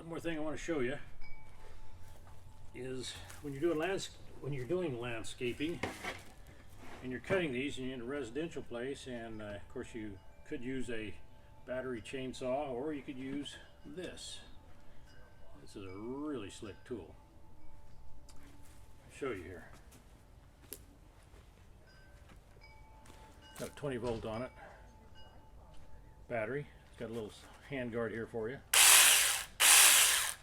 more thing I want to show you is when you're doing landscaping and you're cutting these and you're in a residential place, and of course you could use a battery chainsaw, or you could use this. This is a really slick tool. I'll show you here. Got a 20 volt on it. Battery. It's got a little hand guard here for you.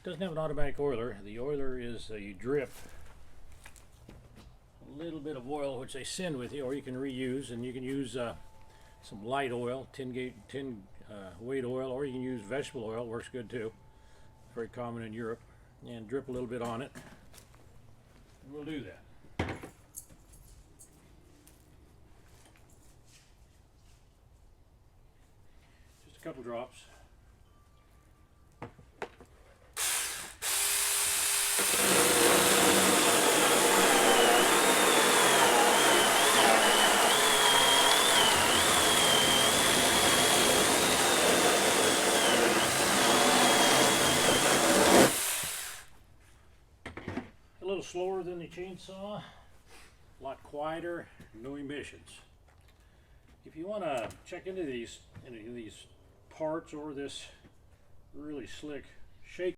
Doesn't have an automatic oiler. The oiler is a drip. A little bit of oil which they send with you, or you can reuse, and you can use some light oil, 10 weight oil, or you can use vegetable oil. Works good too. Very common in Europe. And drip a little bit on it. And we'll do that. Just a couple drops. A little slower than the chainsaw, a lot quieter, no emissions. If you want to check into these parts or this really slick shake